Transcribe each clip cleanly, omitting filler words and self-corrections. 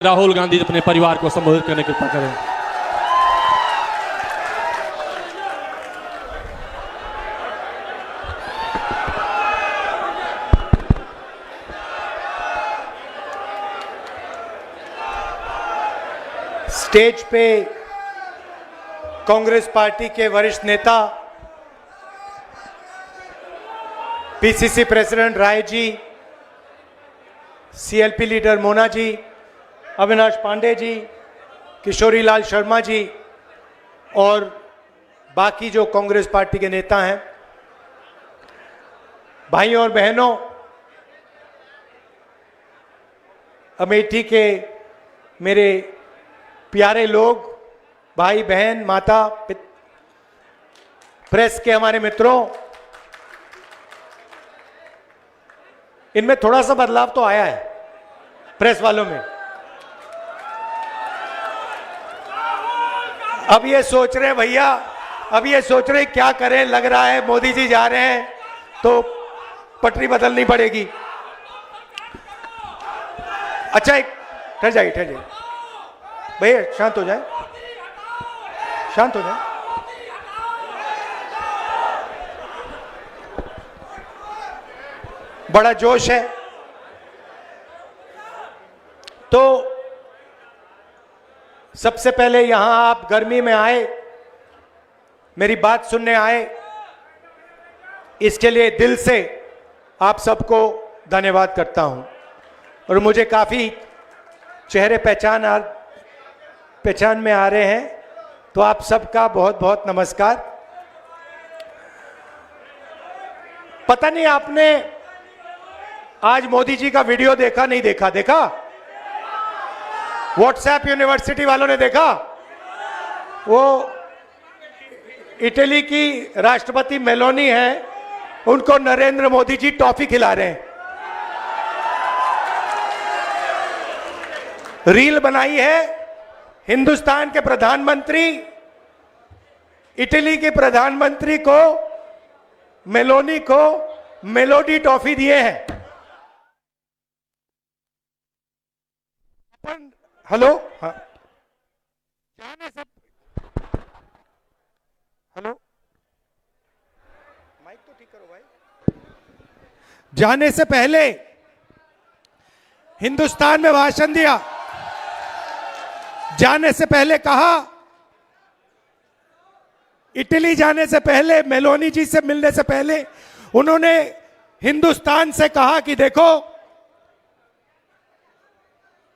राहुल गांधी अपने परिवार को संबोधित करने की कृपा करें। स्टेज पे कांग्रेस पार्टी के वरिष्ठ नेता PCC president Rai ji, CLP leader Mona ji, Avinash Pandey ji, Kishori Lal Sharma ji और बाकी जो कांग्रेस पार्टी के नेता हैं, भाइयों और बहनों, अमेठी के मेरे प्यारे लोग, भाई बहन, माता, प्रेस के हमारे मित्रों, इनमें थोड़ा सा बदलाव तो आया है प्रेस वालों में। अब ये सोच रहे हैं भैया, अब ये सोच रहे हैं क्या करें, लग रहा है मोदी जी जा रहे हैं तो पटरी बदलनी पड़ेगी। अच्छा, एक ठहर जाइए भैया, शांत हो जाए, शांत हो जाए। बड़ा जोश है। तो सबसे पहले यहां आप गर्मी में आए, मेरी बात सुनने आए, इसके लिए दिल से आप सबको धन्यवाद करता हूं। और मुझे काफी चेहरे पहचान में आ रहे हैं, तो आप सबका बहुत बहुत नमस्कार। पता नहीं आपने आज मोदी जी का वीडियो देखा नहीं देखा? देखा? व्हाट्सएप यूनिवर्सिटी वालों ने देखा? वो इटली की राष्ट्रपति मेलोनी है, उनको नरेंद्र मोदी जी टॉफी खिला रहे हैं। रील बनाई है, हिंदुस्तान के प्रधानमंत्री इटली के प्रधानमंत्री को, मेलोनी को मेलोडी टॉफी दिए हैं। हेलो, हाँ, जाने से, हेलो, माइक तो ठीक करो भाई। जाने से पहले हिंदुस्तान में भाषण दिया, जाने से पहले कहा, इटली जाने से पहले, मेलोनी जी से मिलने से पहले उन्होंने हिंदुस्तान से कहा कि देखो,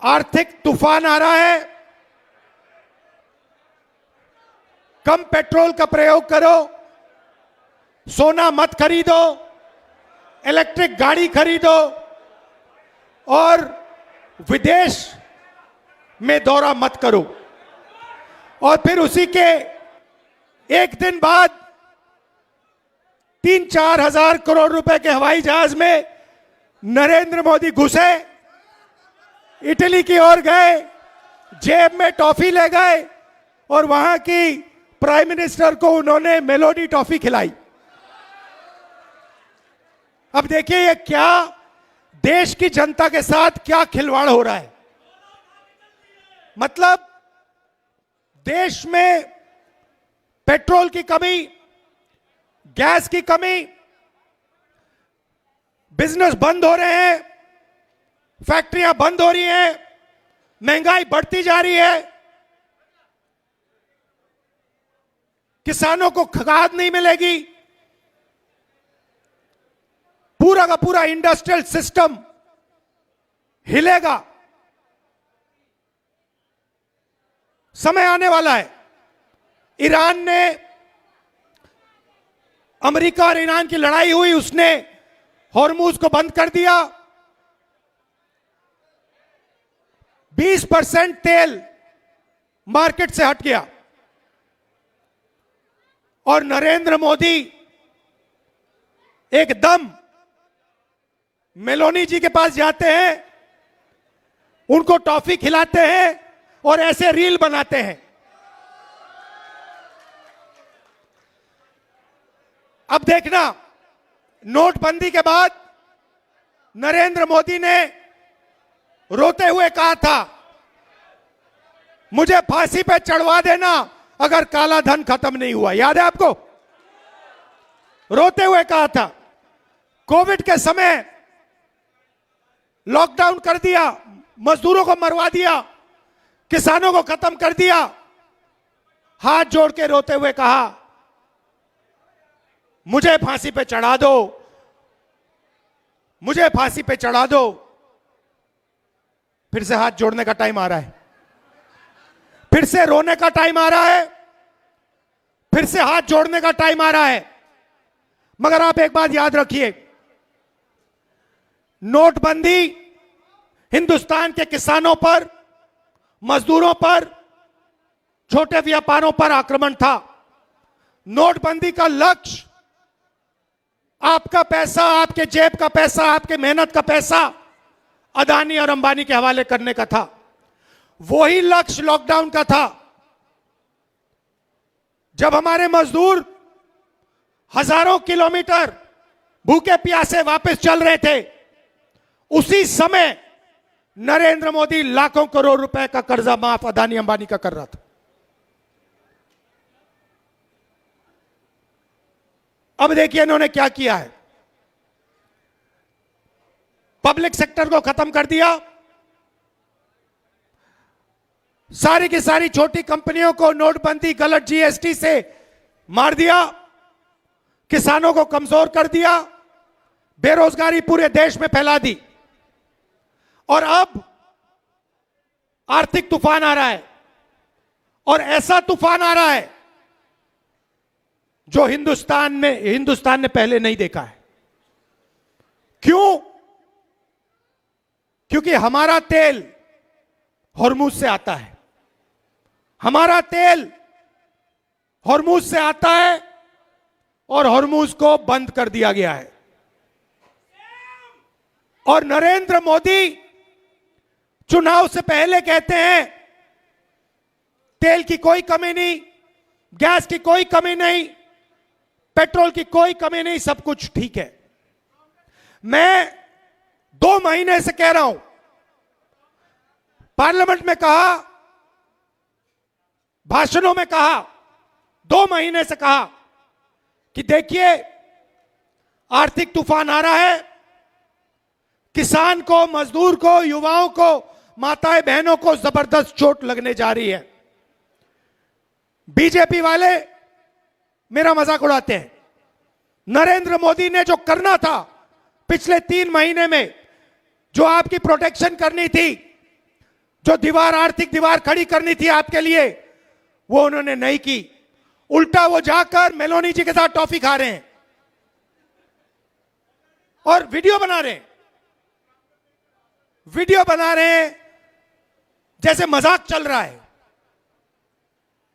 आर्थिक तूफान आ रहा है, कम पेट्रोल का प्रयोग करो, सोना मत खरीदो, इलेक्ट्रिक गाड़ी खरीदो और विदेश में दौरा मत करो। और फिर उसी के एक दिन बाद 3-4 हजार करोड़ रुपए के हवाई जहाज में नरेंद्र मोदी घुसे, इटली की ओर गए, जेब में टॉफी ले गए और वहां की प्राइम मिनिस्टर को उन्होंने मेलोडी टॉफी खिलाई। अब देखिए ये क्या देश की जनता के साथ क्या खिलवाड़ हो रहा है। मतलब देश में पेट्रोल की कमी, गैस की कमी, बिजनेस बंद हो रहे हैं, फैक्ट्रियां बंद हो रही हैं, महंगाई बढ़ती जा रही है, किसानों को खाद नहीं मिलेगी, पूरा का पूरा इंडस्ट्रियल सिस्टम हिलेगा। समय आने वाला है। ईरान ने, अमेरिका और ईरान की लड़ाई हुई, उसने हॉर्मुज को बंद कर दिया, 20% तेल मार्केट से हट गया और नरेंद्र मोदी एकदम मेलोनी जी के पास जाते हैं, उनको टॉफी खिलाते हैं और ऐसे रील बनाते हैं। अब देखना, नोटबंदी के बाद नरेंद्र मोदी ने रोते हुए कहा था मुझे फांसी पे चढ़वा देना अगर काला धन खत्म नहीं हुआ। याद है आपको? रोते हुए कहा था। कोविड के समय लॉकडाउन कर दिया, मजदूरों को मरवा दिया, किसानों को खत्म कर दिया। हाथ जोड़ के रोते हुए कहा मुझे फांसी पे चढ़ा दो, मुझे फांसी पे चढ़ा दो। फिर से हाथ जोड़ने का टाइम आ रहा है, फिर से रोने का टाइम आ रहा है, फिर से हाथ जोड़ने का टाइम आ रहा है। मगर आप एक बात याद रखिए, नोटबंदी हिंदुस्तान के किसानों पर, मजदूरों पर, छोटे व्यापारों पर आक्रमण था। नोटबंदी का लक्ष्य आपका पैसा, आपके जेब का पैसा, आपके मेहनत का पैसा अदानी और अंबानी के हवाले करने का था। वही लक्ष्य लॉकडाउन का था। जब हमारे मजदूर हजारों किलोमीटर भूखे प्यासे वापस चल रहे थे, उसी समय नरेंद्र मोदी लाखों करोड़ रुपए का कर्जा माफ अदानी अंबानी का कर रहा था। अब देखिए इन्होंने क्या किया है। पब्लिक सेक्टर को खत्म कर दिया, सारी की सारी छोटी कंपनियों को नोटबंदी, गलत जीएसटी से मार दिया, किसानों को कमजोर कर दिया, बेरोजगारी पूरे देश में फैला दी। और अब आर्थिक तूफान आ रहा है, और ऐसा तूफान आ रहा है जो हिंदुस्तान ने पहले नहीं देखा है। क्यों? क्योंकि हमारा तेल हॉर्मुज से आता है, हमारा तेल हॉर्मुज से आता है और हॉर्मुज को बंद कर दिया गया है। और नरेंद्र मोदी चुनाव से पहले कहते हैं तेल की कोई कमी नहीं, गैस की कोई कमी नहीं, पेट्रोल की कोई कमी नहीं, सब कुछ ठीक है। मैं 2 महीने से कह रहा हूं, पार्लियामेंट में कहा, भाषणों में कहा, 2 महीने से कहा कि देखिए आर्थिक तूफान आ रहा है, किसान को, मजदूर को, युवाओं को, माताएं बहनों को जबरदस्त चोट लगने जा रही है। बीजेपी वाले मेरा मजाक उड़ाते हैं। नरेंद्र मोदी ने जो करना था पिछले 3 महीने में, जो आपकी प्रोटेक्शन करनी थी, जो दीवार, आर्थिक दीवार खड़ी करनी थी आपके लिए, वो उन्होंने नहीं की। उल्टा वो जाकर मेलोनी जी के साथ टॉफी खा रहे हैं और वीडियो बना रहे हैं, वीडियो बना रहे हैं जैसे मजाक चल रहा है।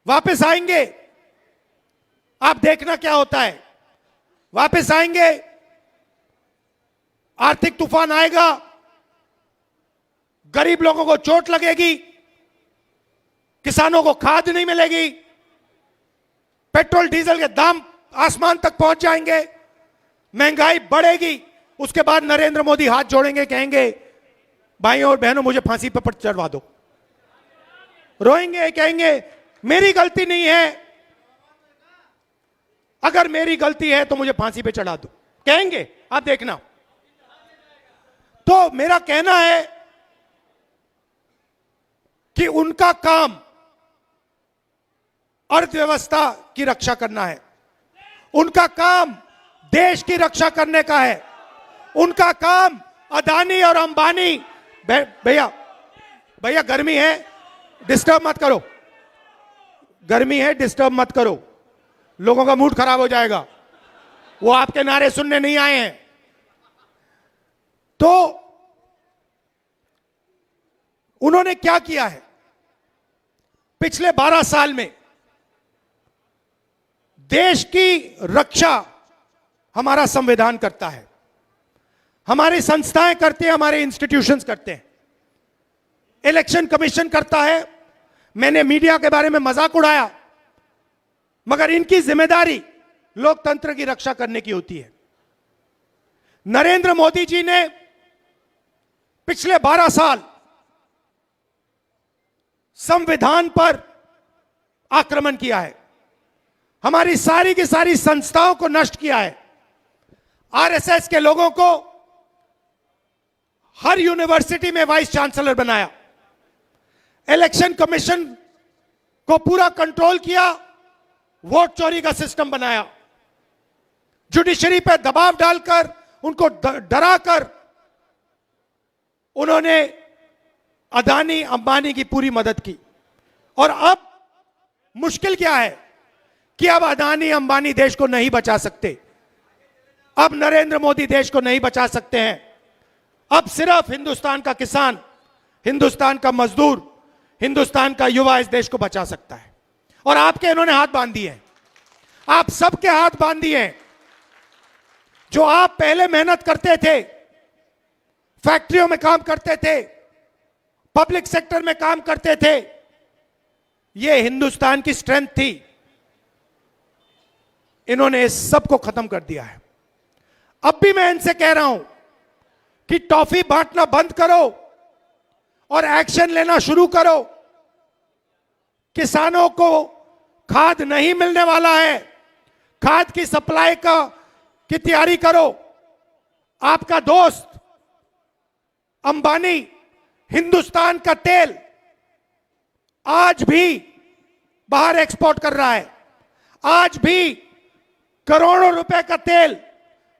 वापस आएंगे, आप देखना क्या होता है। वापस आएंगे, आर्थिक तूफान आएगा, गरीब लोगों को चोट लगेगी, किसानों को खाद नहीं मिलेगी, पेट्रोल डीजल के दाम आसमान तक पहुंच जाएंगे, महंगाई बढ़ेगी। उसके बाद नरेंद्र मोदी हाथ जोड़ेंगे, कहेंगे भाइयों और बहनों मुझे फांसी पर चढ़वा दो। रोएंगे, कहेंगे मेरी गलती नहीं है, अगर मेरी गलती है तो मुझे फांसी पे चढ़ा दो, कहेंगे। आप देखना। तो मेरा कहना है कि उनका काम अर्थव्यवस्था की रक्षा करना है, उनका काम देश की रक्षा करने का है, उनका काम अदानी और अंबानी। भैया भैया गर्मी है, डिस्टर्ब मत करो, गर्मी है, डिस्टर्ब मत करो, लोगों का मूड खराब हो जाएगा, वो आपके नारे सुनने नहीं आए हैं। तो उन्होंने क्या किया है पिछले 12 साल में? देश की रक्षा हमारा संविधान करता है, हमारी संस्थाएं करती हैं, हमारे इंस्टीट्यूशंस करते हैं, इलेक्शन कमीशन करता है। मैंने मीडिया के बारे में मजाक उड़ाया, मगर इनकी जिम्मेदारी लोकतंत्र की रक्षा करने की होती है। नरेंद्र मोदी जी ने पिछले 12 साल संविधान पर आक्रमण किया है, हमारी सारी की सारी संस्थाओं को नष्ट किया है, आरएसएस के लोगों को हर यूनिवर्सिटी में वाइस चांसलर बनाया, इलेक्शन कमीशन को पूरा कंट्रोल किया, वोट चोरी का सिस्टम बनाया, जुडिशरी पे दबाव डालकर उनको डराकर उन्होंने अदानी अंबानी की पूरी मदद की। और अब मुश्किल क्या है कि अब अदानी अंबानी देश को नहीं बचा सकते, अब नरेंद्र मोदी देश को नहीं बचा सकते हैं। अब सिर्फ हिंदुस्तान का किसान, हिंदुस्तान का मजदूर, हिंदुस्तान का युवा इस देश को बचा सकता है। और आपके इन्होंने हाथ बांध दिए हैं, आप सबके हाथ बांध दिए हैं। जो आप पहले मेहनत करते थे, फैक्ट्रियों में काम करते थे, पब्लिक सेक्टर में काम करते थे, यह हिंदुस्तान की स्ट्रेंथ थी, इन्होंने इस सब को खत्म कर दिया है। अब भी मैं इनसे कह रहा हूं कि टॉफी बांटना बंद करो और एक्शन लेना शुरू करो। किसानों को खाद नहीं मिलने वाला है, खाद की सप्लाई की तैयारी करो। आपका दोस्त अंबानी हिंदुस्तान का तेल आज भी बाहर एक्सपोर्ट कर रहा है, आज भी करोड़ों रुपए का तेल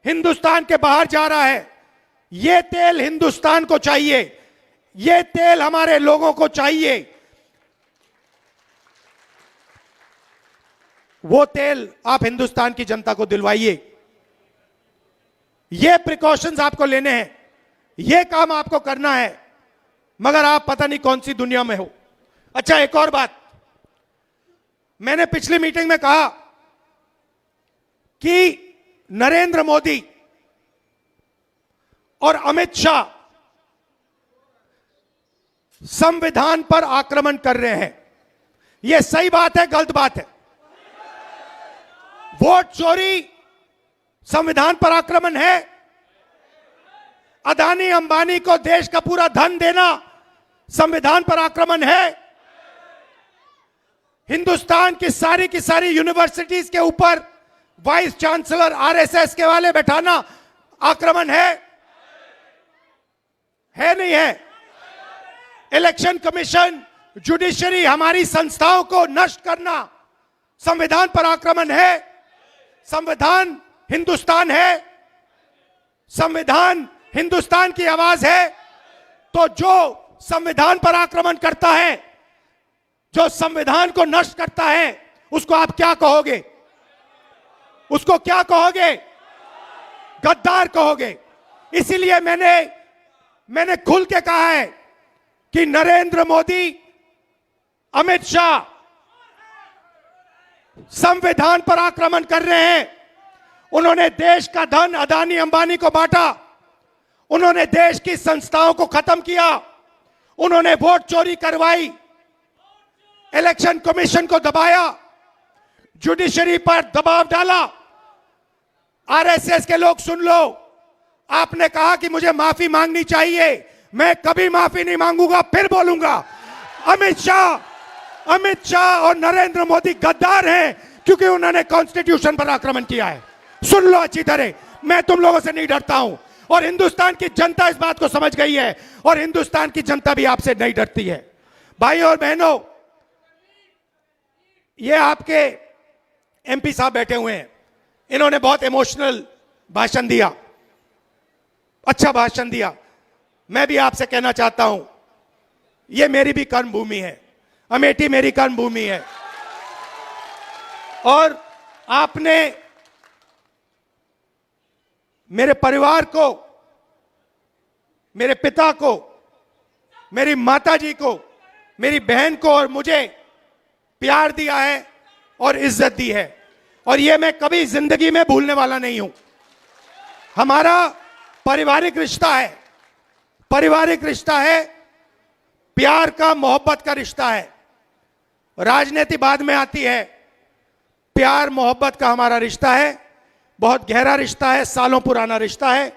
हिंदुस्तान के बाहर जा रहा है। यह तेल हिंदुस्तान को चाहिए, यह तेल हमारे लोगों को चाहिए। वो तेल आप हिंदुस्तान की जनता को दिलवाइए। ये प्रिकॉशंस आपको लेने हैं, ये काम आपको करना है, मगर आप पता नहीं कौन सी दुनिया में हो। अच्छा, एक और बात, मैंने पिछली मीटिंग में कहा कि नरेंद्र मोदी और अमित शाह संविधान पर आक्रमण कर रहे हैं। यह सही बात है, गलत बात है? वोट चोरी संविधान पर आक्रमण है? अदानी अंबानी को देश का पूरा धन देना संविधान पर आक्रमण है? हिंदुस्तान की सारी यूनिवर्सिटीज के ऊपर वाइस चांसलर आरएसएस के वाले बैठाना आक्रमण है नहीं है? इलेक्शन कमीशन, जुडिशरी, हमारी संस्थाओं को नष्ट करना संविधान पर आक्रमण है? संविधान हिंदुस्तान है, संविधान हिंदुस्तान की आवाज है। तो जो संविधान पर आक्रमण करता है, जो संविधान को नष्ट करता है, उसको आप क्या कहोगे? उसको क्या कहोगे? गद्दार कहोगे। इसीलिए मैंने खुल के कहा है कि नरेंद्र मोदी, अमित शाह संविधान पर आक्रमण कर रहे हैं। उन्होंने देश का धन अदानी अंबानी को बांटा, उन्होंने देश की संस्थाओं को खत्म किया, उन्होंने वोट चोरी करवाई, इलेक्शन कमीशन को दबाया, जुडिशरी पर दबाव डाला। आरएसएस के लोग सुन लो, आपने कहा कि मुझे माफी मांगनी चाहिए, मैं कभी माफी नहीं मांगूंगा, फिर बोलूंगा। अमित शाह और नरेंद्र मोदी गद्दार हैं क्योंकि उन्होंने कॉन्स्टिट्यूशन पर आक्रमण किया है। सुन लो अच्छी तरह, मैं तुम लोगों से नहीं डरता हूं और हिंदुस्तान की जनता इस बात को समझ गई है और हिंदुस्तान की जनता भी आपसे नहीं डरती है। भाइयों और बहनों, ये आपके एमपी साहब बैठे हुए हैं, इन्होंने बहुत इमोशनल भाषण दिया, अच्छा भाषण दिया। मैं भी आपसे कहना चाहता हूं, ये मेरी भी कर्म भूमि है, अमेठी मेरी कर्म भूमि है और आपने मेरे परिवार को, मेरे पिता को, मेरी माताजी को, मेरी बहन को और मुझे प्यार दिया है और इज्जत दी है और यह मैं कभी जिंदगी में भूलने वाला नहीं हूं। हमारा पारिवारिक रिश्ता है, पारिवारिक रिश्ता है, प्यार का, मोहब्बत का रिश्ता है। राजनीति बाद में आती है, प्यार मोहब्बत का हमारा रिश्ता है, बहुत गहरा रिश्ता है, सालों पुराना रिश्ता है।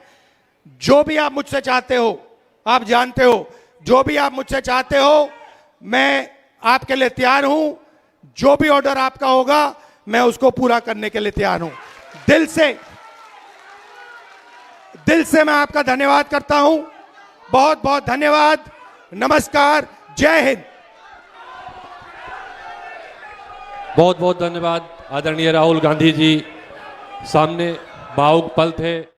जो भी आप मुझसे चाहते हो, आप जानते हो, जो भी आप मुझसे चाहते हो, मैं आपके लिए तैयार हूं। जो भी ऑर्डर आपका होगा मैं उसको पूरा करने के लिए तैयार हूं। दिल से मैं आपका धन्यवाद करता हूं। बहुत बहुत धन्यवाद। नमस्कार। जय हिंद। बहुत बहुत धन्यवाद आदरणीय राहुल गांधी जी। सामने भावुक पल थे।